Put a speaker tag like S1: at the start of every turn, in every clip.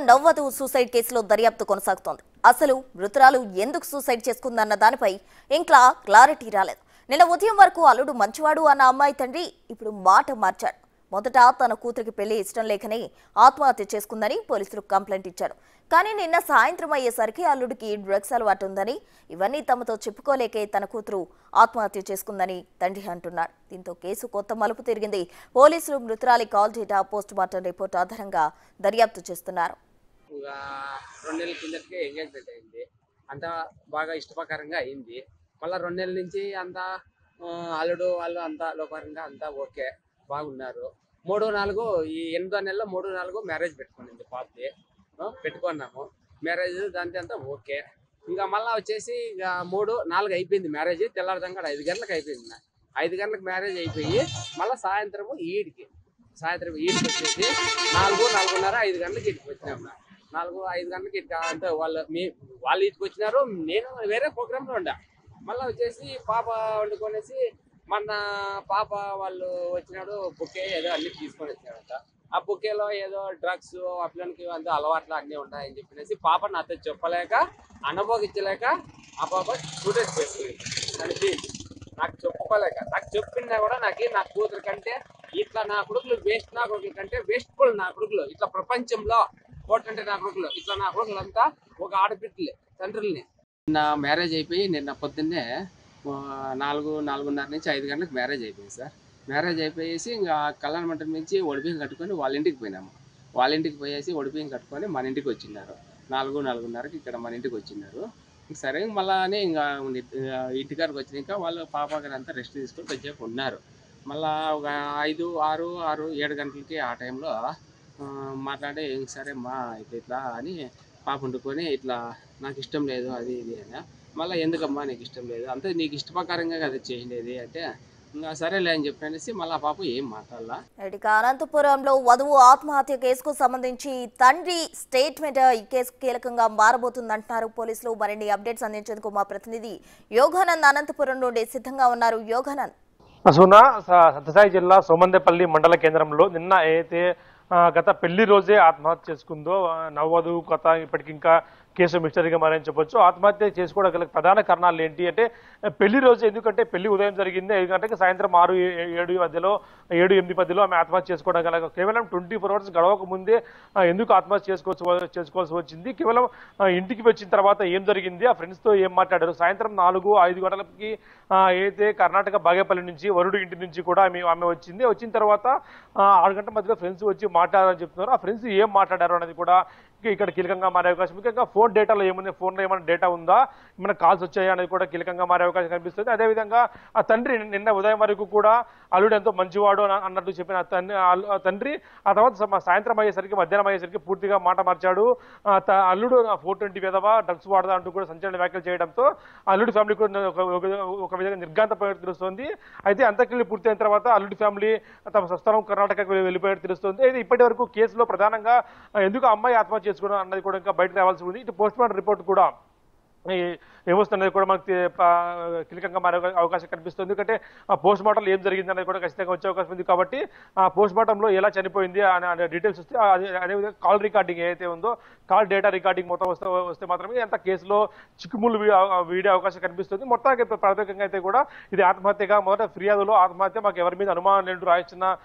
S1: నవ్వదు suicide కేసులో దర్యాప్తు కొనసాగుతోంది. అసలు మృతురాలు ఎందుకు సూసైడ్ చేసుకుందన్న దానిపై ఇంకా క్లారిటీ రాలేదు. నిన్న ఉదయం వరకు అల్లుడు మంచివాడు అన్న అమ్మాయి తండ్రి ఇప్పుడు మాట మార్చాడు. మొదట తన కూతురికి పెళ్లి ఇష్టం లేకనే ఆత్మహత్య చేసుకుందని పోలీసులు కంప్లైంట్ ఇచ్చాడు. కానీ నిన్న సాయంత్రం అయ్యేసరికి అల్లుడికి డ్రగ్స్ అలవాటు ఉందని, ఇవన్నీ తమతో చెప్పుకోలేకే తన కూతురు ఆత్మహత్య చేసుకుందని తండ్రి అంటున్నాడు. దీంతో కేసు కొత్త మలుపు తిరిగింది. పోలీసులు మృతురాలి call data post mortem report ఆధారంగా దర్యాప్తు చేస్తున్నారు.
S2: 2 నెలల కిందటికే ఎంగేజ్మెంట్ అయింది. అంతా బాగా ఇష్టప్రకారంగా అయింది. మళ్ళీ 2 నెలల నుంచి అంతా అల్లుడు వాళ్ళు అంతా లోపరంగా అంతా ఓకే బాగున్నారు. 3-4 ఈ 8వ నెలలో 3-4 మ్యారేజ్ పెట్టుకునింది పాపది. పెట్టుకున్నాము మ్యారేజ్ దాంతో అంతా ఓకే. ఇంకా మళ్ళీ వచ్చేసి ఇక 3-4 అయిపోయింది మ్యారేజ్. తెల్లారదంగా 5 గంటలకు అయిపోయింది. 5 గంటలకు మ్యారేజ్ అయిపోయి మళ్ళీ సాయంత్రం ఈడికి వచ్చేసి 4-4:30 5 గంటలకి ఇటుకు వచ్చినాము. 4-5 గంటలకి ఇటుక అంటే వాళ్ళు ఇటుకు వచ్చినారు. నేను వేరే ప్రోగ్రాంలో ఉండా. మళ్ళీ వచ్చేసి పాప వండుకొనేసి మన పాప వాళ్ళు వచ్చినాడు. బుకే ఏదో అన్ని తీసుకొని వచ్చినాడంట. ఆ బుకేలో ఏదో డ్రగ్స్ అట్లకి అంతా అలవాట్లు అన్నీ ఉన్నాయని చెప్పినేసి పాప నాతో చెప్పలేక అనుభవించలేక ఆ పాప సూసైడ్ చేసుకుంది. అనిపించింది నాకు చెప్పుకోలేక. నాకు చెప్పినా కూడా నా కూతురు కంటే ఇట్లా నా కొడుకులు వేస్ట్, నా కొడుకుల కంటే వేస్ట్ఫుల్ నా కొడుకులు ఇట్లా ప్రపంచంలో కోటంటే నా కొడుకులు ఇట్లా నా కొడుకులంతా ఒక ఆడపిట్టలే తండ్రుల్ని. నిన్న మ్యారేజ్ అయిపోయి నిన్న పొద్దున్నే 4-4:30 నుంచి 5 గంటలకు మ్యారేజ్ అయిపోయింది సార్. మ్యారేజ్ అయిపోయేసి ఇంకా కళ్యాణ మంటపం నుంచి ఒడిబియ్యం కట్టుకొని వాళ్ళ ఇంటికి పోయినాము. వాళ్ళ ఇంటికి పోయేసి ఒడిబియ్యం కట్టుకొని మన ఇంటికి వచ్చిన్నారు. 4-4:30కి ఇక్కడ మన ఇంటికి వచ్చినారు. సరే మళ్ళీ ఇంకా ఇంటికాడికి వచ్చినాక వాళ్ళు పాప గారు అంతా రెస్ట్ తీసుకొని కొంచెంసేపు ఉన్నారు. మళ్ళీ ఒక 5-6-7 గంటలకి ఆ టైంలో మాట్లాడి సరే మా ఇట్లా అని పాప వండుకొని ఇట్లా నాకు ఇష్టం లేదు అది ఇది అని. మళ్ళీ ఎందుకమ్మా నీకు ఇష్టం లేదు అంటే నీకు ఇష్టప్రకారంగా కదా చేయండి అంటే ఇంకా సరేలే అని చెప్పనేసి మళ్ళీ ఆ పాప ఏం మాట్లాడాల.
S1: అనంతపురంలో వధువు ఆత్మహత్య కేసుకు సంబంధించి తండ్రి స్టేట్మెంట్ ఈ కేసు కీలకంగా మారబోతుందంటున్నారు పోలీసులు. మరిన్ని అప్డేట్స్ అందించేందుకు మా ప్రతినిధి యోగానంద్ అనంతపురం నుండి సిద్ధంగా ఉన్నారు. యోగానంద్.
S3: సత్యసాయి జిల్లా సోమందేపల్లి మండల కేంద్రంలో నిన్న అయితే గత పెళ్లి రోజే ఆత్మహత్య చేసుకుందో నవ్వదు కథ ఇప్పటికి ఇంకా కేసు మిస్టరీగా మారని చెప్పొచ్చు. ఆత్మహత్య చేసుకోవడం గల ప్రధాన కారణాలు ఏంటి అంటే పెళ్లి రోజు, ఎందుకంటే పెళ్లి ఉదయం జరిగింది 5 గంటలకు, సాయంత్రం 6-7 మధ్యలో 7-8 మధ్యలో ఆమె ఆత్మహత్య చేసుకోవడం గల కేవలం 24 hours గడవక ముందే ఎందుకు ఆత్మహత్య చేసుకోవాల్సి వచ్చింది, కేవలం ఇంటికి వచ్చిన తర్వాత ఏం జరిగింది, ఆ ఫ్రెండ్స్తో ఏం మాట్లాడారు, సాయంత్రం 4-5 గంటలకి అయితే కర్ణాటక బాగేపల్లి నుంచి వరుడు ఇంటి నుంచి కూడా ఆమె వచ్చింది. వచ్చిన తర్వాత 6 గంటల మధ్యలో ఫ్రెండ్స్ వచ్చి మాట్లాడారని చెప్తున్నారు. ఆ ఫ్రెండ్స్ ఏం మాట్లాడారు అనేది కూడా ఇక్కడ కీలకంగా మారే అవకాశం, ముఖ్యంగా ఫోన్ డేటాలో ఏముంది, ఫోన్లో ఏమైనా డేటా ఉందా, ఏమైనా కాల్స్ వచ్చాయా అనేది కూడా కీలకంగా మారే అవకాశం కనిపిస్తుంది. అదేవిధంగా ఆ తండ్రి నిన్న ఉదయం వరకు కూడా అల్లుడు ఎంతో మంచివాడు అన్నట్టు చెప్పిన తండ్రి ఆ తర్వాత సాయంత్రం అయ్యేసరికి, మధ్యాహ్నం అయ్యేసరికి పూర్తిగా మాట మార్చాడు. అల్లుడు 420 విధవా డ్రగ్స్ వాడదా అంటూ కూడా సంచలన వ్యాఖ్యలు చేయడంతో అల్లుడి ఫ్యామిలీ కూడా ఒక విధంగా నిర్ఘాంతపోయినట్టు తెలుస్తోంది. అయితే అంత్యక్రియలు పూర్తయిన తర్వాత అల్లుడి ఫ్యామిలీ తమ స్వస్థలం కర్ణాటకకు వెళ్ళిపోయినట్టు తెలుస్తోంది. అయితే ఇప్పటి వరకు కేసులో ప్రధానంగా ఎందుకు అమ్మాయి ఆత్మహత్య చేసుకోవడం అన్నది కూడా ఇంకా బయటకు రావాల్సి ఉంది. ఇటు పోస్ట్ మార్టం రిపోర్ట్ కూడా ఏమొస్తున్నది కూడా మనకి కీలకంగా మారే అవకాశం కనిపిస్తుంది. ఎందుకంటే ఆ పోస్ట్ మార్టంలో ఏం జరిగింది అనేది కూడా ఖచ్చితంగా వచ్చే అవకాశం ఉంది. కాబట్టి ఆ పోస్ట్ మార్టంలో ఎలా చనిపోయింది అనే డీటెయిల్స్ వస్తే అదేవిధంగా కాల్ రికార్డింగ్ ఏదైతే ఉందో కాల్ డేటా రికార్డింగ్ మొత్తం వస్తే మాత్రమే అంత కేసులో చిక్కుముళ్ళు వీడే అవకాశం కనిపిస్తుంది. మొత్తానికి ప్రాథమికంగా అయితే కూడా ఇది ఆత్మహత్యగా, మొదట ఫిర్యాదులో ఆత్మహత్య, మాకు ఎవరి మీద అనుమానం లేని రాయించిన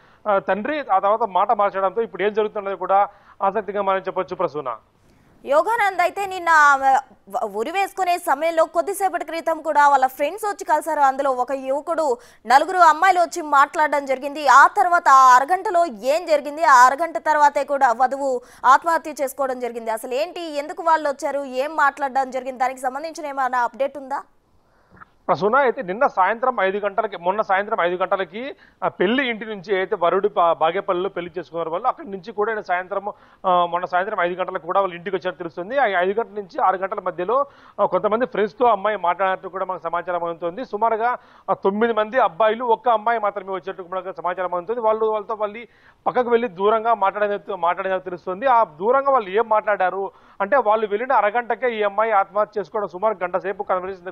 S3: తండ్రి ఆ తర్వాత మాట మార్చడంతో ఇప్పుడు ఏం జరుగుతున్నది కూడా ఆసక్తిగా మనం చెప్పొచ్చు. ప్రసూన.
S1: యోగానంద్, అయితే నిన్న ఉరి వేసుకునే సమయంలో కొద్దిసేపటి క్రితం కూడా వాళ్ళ ఫ్రెండ్స్ వచ్చి కలిసారు. అందులో ఒక యువకుడు 4 అమ్మాయిలు వచ్చి మాట్లాడడం జరిగింది. ఆ తర్వాత ఆ అరగంటలో ఏం జరిగింది, ఆ అరగంట తర్వాతే కూడా వధువు ఆత్మహత్య చేసుకోవడం జరిగింది. అసలు ఏంటి, ఎందుకు వాళ్ళు వచ్చారు, ఏం మాట్లాడడం జరిగింది, దానికి సంబంధించిన ఏమైనా అప్డేట్ ఉందా?
S3: ప్రసూన, అయితే నిన్న సాయంత్రం 5 గంటలకి, మొన్న సాయంత్రం 5 గంటలకి పెళ్లి ఇంటి నుంచి అయితే వరుడు బాగేపల్లిలో పెళ్లి చేసుకున్నారు వాళ్ళు. అక్కడి నుంచి కూడా మొన్న సాయంత్రం 5 గంటలకు కూడా వాళ్ళు ఇంటికి వచ్చారు తెలుస్తుంది. 5 గంటల నుంచి 6 గంటల మధ్యలో కొంతమంది ఫ్రెండ్స్తో అమ్మాయి మాట్లాడినట్టు కూడా మనకు సమాచారం అందుతుంది. సుమారుగా 9 మంది అబ్బాయిలు, 1 అమ్మాయి మాత్రమే వచ్చేట్టు మనకు సమాచారం అందుతుంది. వాళ్ళతో పక్కకు వెళ్ళి దూరంగా మాట్లాడినట్టు తెలుస్తుంది. ఆ దూరంగా వాళ్ళు ఏం మాట్లాడారు అంటే వాళ్ళు వెళ్ళిన అరగంటకే ఈ అమ్మాయి ఆత్మహత్య చేసుకోవడం సుమారు గంట సేపు కన్వర్సేషన్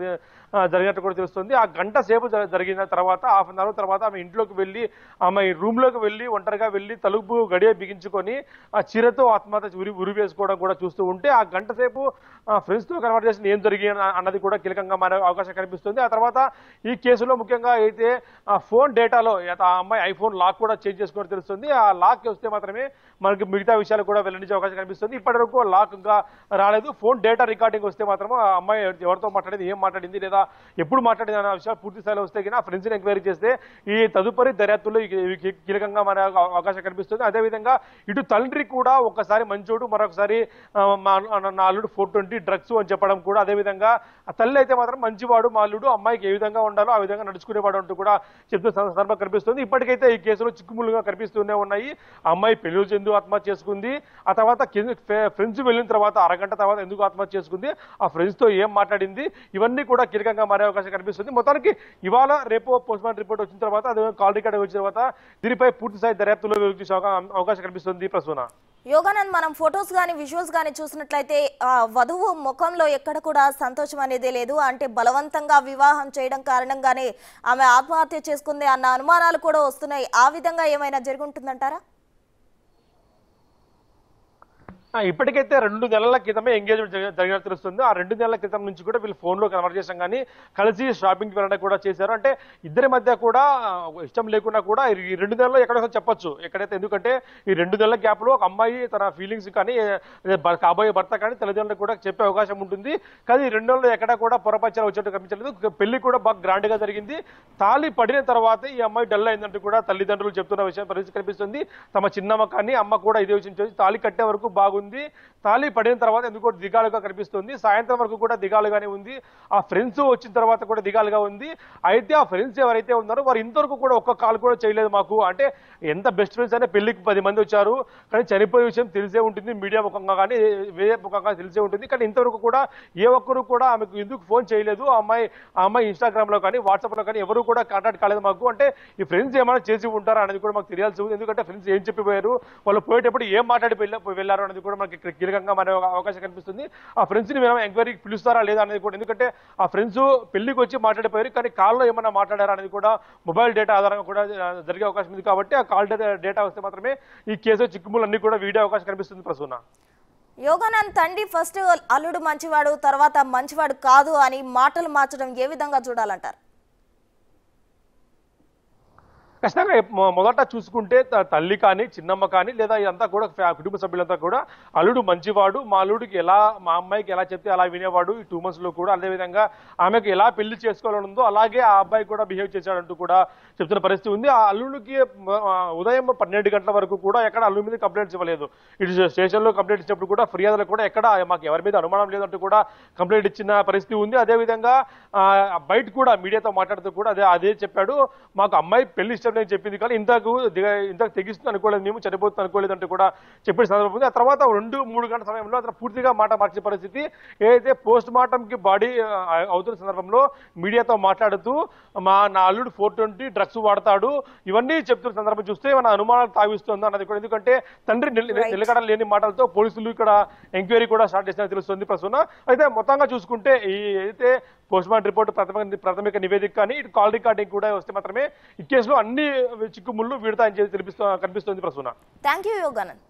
S3: జరిగినట్టు కూడా తెలుస్తుంది. ఆ గంట సేపు జరిగిన తర్వాత హాఫ్ అన్ అవర్ తర్వాత ఆమె ఇంట్లోకి వెళ్ళి ఆమె రూమ్ లోకి వెళ్ళి ఒంటరిగా వెళ్ళి తలుపు గడియ బిగించుకొని ఆ చీరతో ఆత్మహత్య ఉరి వేసుకోవడం కూడా చూస్తూ ఉంటే ఆ గంట సేపు ఫ్రెండ్స్ తో కన్వర్సేషన్ ఏం జరిగింది అన్నది కూడా కీలకంగా మారే అవకాశం కనిపిస్తుంది. ఆ తర్వాత ఈ కేసులో ముఖ్యంగా అయితే ఫోన్ డేటాలో ఆ అమ్మాయి ఐఫోన్ లాక్ కూడా చేంజ్ చేసుకుని తెలుస్తుంది. ఆ లాక్ వస్తే మాత్రమే మనకి మిగతా విషయాలు కూడా వెల్లడించే అవకాశం కనిపిస్తుంది. ఇప్పటివరకు లాక్ ఇంకా రాలేదు. ఫోన్ డేటా రికార్డింగ్ వస్తే మాత్రం ఆ అమ్మాయి ఎవరితో మాట్లాడింది, ఏం మాట్లాడింది, లేదా ఎప్పుడు మాట్లాడింది అనే విషయాలు పూర్తి స్థాయిలో వస్తే కన్నా ఫ్రెండ్స్ ఎంక్వైరీ చేస్తే ఈ తదుపరి దర్యాప్తులో కీలకంగా మారే అవకాశం కనిపిస్తుంది. అదేవిధంగా ఇటు తండ్రి కూడా ఒకసారి మంచోడు, మరొకసారి నా అల్లుడు 420 డ్రగ్స్ అని చెప్పడం కూడా, అదేవిధంగా తల్లి అయితే మాత్రం మంచివాడు మా అల్లుడు, అమ్మాయికి ఏ విధంగా ఉండాలో ఆ విధంగా నడుచుకునేవాడు అంటూ కూడా చెప్తున్న సందర్భం కనిపిస్తుంది. ఇప్పటికైతే ఈ కేసులో చిక్కుములుగా కనిపిస్తూనే ఉన్నాయి. అమ్మాయి పెళ్లి ఎందుకు ఆత్మహత్య చేసుకుంది, ఆ తర్వాత ఫ్రెండ్స్ వెళ్ళిన తర్వాత అరగంట తర్వాత ఎందుకు ఆత్మహత్య చేసుకుంది, ఆ ఫ్రెండ్స్ తో ఏం మాట్లాడింది, ఇవన్నీ కూడా కీలకంగా మారే అవకాశం కనిపిస్తుంది. మొత్తానికి ఇవాళ రేపు పోస్ట్ మార్టం రిపోర్ట్ వచ్చిన తర్వాత, అదే కాల్ రికార్డ్ వచ్చిన తర్వాత దీనిపై పూర్తి స్థాయి దర్యాప్తులో అవకాశం కనిపిస్తుంది. ప్రసూన,
S1: యోగానంద్, మనం ఫొటోస్ కానీ విజువల్స్ కానీ చూసినట్లయితే వధువు ముఖంలో ఎక్కడ కూడా సంతోషం అనేది లేదు. అంటే బలవంతంగా వివాహం చేయడం కారణంగానే ఆమె ఆత్మహత్య చేసుకుంది అన్న అనుమానాలు కూడా వస్తున్నాయి. ఆ విధంగా ఏమైనా జరుగుంటుందంటారా?
S3: ఇప్పటికైతే 2 నెలల క్రితమే ఎంగేజ్మెంట్ జరిగినట్టు తెలుస్తుంది. ఆ 2 నెలల క్రితం నుంచి కూడా వీళ్ళు ఫోన్లో కన్వర్సేషన్ కానీ కలిసి షాపింగ్కి వెళ్ళడం కూడా చేశారు. అంటే ఇద్దరి మధ్య కూడా ఇష్టం లేకున్నా కూడా ఈ 2 నెలల్లో ఎక్కడో చెప్పొచ్చు ఎక్కడైతే, ఎందుకంటే ఈ 2 నెలల గ్యాప్ లో ఒక అమ్మాయి తన ఫీలింగ్స్ కానీ కాబోయే భర్త కానీ తల్లిదండ్రులకు కూడా చెప్పే అవకాశం ఉంటుంది. కానీ ఈ 2 నెలల్లో ఎక్కడా కూడా పొరపచ్చాలు వచ్చేట్టు కనిపించలేదు. పెళ్లి కూడా బాగా గ్రాండ్ గా జరిగింది. తాళి పడిన తర్వాత ఈ అమ్మాయి డల్ అయిందంటూ కూడా తల్లిదండ్రులు చెప్తున్న విషయం పరిస్థితి కనిపిస్తుంది. తమ చిన్నమ్మ కానీ అమ్మ కూడా ఇదే విషయం చూసి తాళి కట్టే వరకు బాగుంది, తాళి పడిన తర్వాత ఎందుకో దిగాలుగా కనిపిస్తుంది. సాయంత్రం వరకు కూడా దిగాలుగానే ఉంది. ఆ ఫ్రెండ్స్ వచ్చిన తర్వాత కూడా దిగాలుగా ఉంది. అయితే ఆ ఫ్రెండ్స్ ఎవరైతే ఉన్నారో వారు ఇంతవరకు కూడా ఒక్క కాల్ కూడా చేయలేదు మాకు. అంటే ఎంత బెస్ట్ ఫ్రెండ్స్ అయినా పెళ్లికి 10 మంది వచ్చారు, కానీ చనిపోయే విషయం తెలిసే ఉంటుంది, మీడియా ముఖంగా కానీ వేరే ముఖంగా తెలిసే ఉంటుంది. కానీ ఇంతవరకు కూడా ఏ ఒక్కరు కూడా ఆమెకు ఎందుకు ఫోన్ చేయలేదు. ఆ అమ్మాయి ఇన్స్టాగ్రామ్ లో కానీ వాట్సాప్ లో కానీ ఎవరు కూడా కాంటాక్ట్ కాలేదు మాకు. అంటే ఈ ఫ్రెండ్స్ ఏమైనా చేసి ఉంటారా అనేది కూడా మాకు తెలియాల్సి ఉంది. ఎందుకంటే ఫ్రెండ్స్ ఏం చెప్పిపోయారు, వాళ్ళు పోయేటప్పుడు ఏం మాట్లాడి వెళ్ళారు అనేది కూడా మనకి కీలకంగా మారే అవకాశం కనిపిస్తుంది. ఆ ఫ్రెండ్స్ ని మేము ఎంక్వైరీకి పిలుస్తారా లేదా అనేది కూడా, ఎందుకంటే ఆ ఫ్రెండ్స్ పెళ్లికి వచ్చి మాట్లాడిపోయారు, కానీ కాల్లో ఏమన్నా మాట్లాడారా అనేది కూడా మొబైల్ డేటా ఆధారంగా కూడా జరిగే అవకాశం ఉంది. కాబట్టి ఆ కాల్ డేటా వస్తే మాత్రమే ఈ కేసు చిక్కుములన్నీ కూడా వీడే అవకాశం కనిపిస్తుంది. ప్రసూన,
S1: యోగానంద్ తండ్రి ఫస్ట్ అల్లుడు మంచివాడు తర్వాత మంచివాడు కాదు అని మాటలు మార్చడం ఏ విధంగా చూడాలంటారు?
S3: ఖచ్చితంగా మొదట చూసుకుంటే తల్లి కానీ చిన్నమ్మ కానీ లేదా ఇదంతా కూడా కుటుంబ సభ్యులంతా కూడా అల్లుడు మంచివాడు, మా అల్లుడికి మా అమ్మాయికి ఎలా చెప్తే అలా వినేవాడు ఈ 2 months లో కూడా, అదేవిధంగా ఆమెకు ఎలా పెళ్లి చేసుకోవాలని ఉందో అలాగే ఆ అబ్బాయి కూడా బిహేవ్ చేశాడంటూ కూడా చెప్తున్న పరిస్థితి ఉంది. ఆ అల్లుడికి ఉదయం 12 గంటల వరకు కూడా ఎక్కడ అల్లుడి మీద కంప్లైంట్స్ ఇవ్వలేదు. ఇటు స్టేషన్లో కంప్లైంట్ ఇచ్చినప్పుడు కూడా ఫిర్యాదులు కూడా ఎక్కడ మాకు ఎవరి మీద అనుమానం లేదంటూ కూడా కంప్లైంట్ ఇచ్చిన పరిస్థితి ఉంది. అదేవిధంగా బయట కూడా మీడియాతో మాట్లాడుతూ కూడా అదే చెప్పాడు, మాకు అమ్మాయి పెళ్లి ఇష్టం నేను చెప్పింది కానీ ఇంతకు తెగిస్తుంది అనుకోలేదు, మేము చనిపోతుంది అనుకోలేదు అంటూ కూడా చెప్పిన సందర్భం ఉంది. ఆ తర్వాత 2-3 గంటల సమయంలో అతను పూర్తిగా మాట మార్చే పరిస్థితి. ఏదైతే పోస్ట్ మార్టం కి బాడీ అవుతున్న సందర్భంలో మీడియాతో మాట్లాడుతూ నా అల్లుడు 420 డ్రగ్స్ వాడతాడు ఇవన్నీ చెప్తున్న సందర్భం చూస్తే మన అనుమానాలు తావిస్తుంది అన్నది కూడా, ఎందుకంటే తండ్రి నిలకడ లేని మాటలతో పోలీసులు ఇక్కడ ఎంక్వైరీ కూడా స్టార్ట్ చేసినట్టు తెలుస్తుంది. ప్రసూన, అయితే మొత్తంగా చూసుకుంటే అయితే పోస్ట్ మార్టం రిపోర్ట్ ప్రాథమిక నివేదిక కానీ ఇటు కాల్ రికార్డింగ్ కూడా వస్తే మాత్రమే ఈ కేసులో అన్ని చిక్కుముళ్ళు వీడతాయని కనిపిస్తుంది. Prasuna,
S1: thank you Yoganand.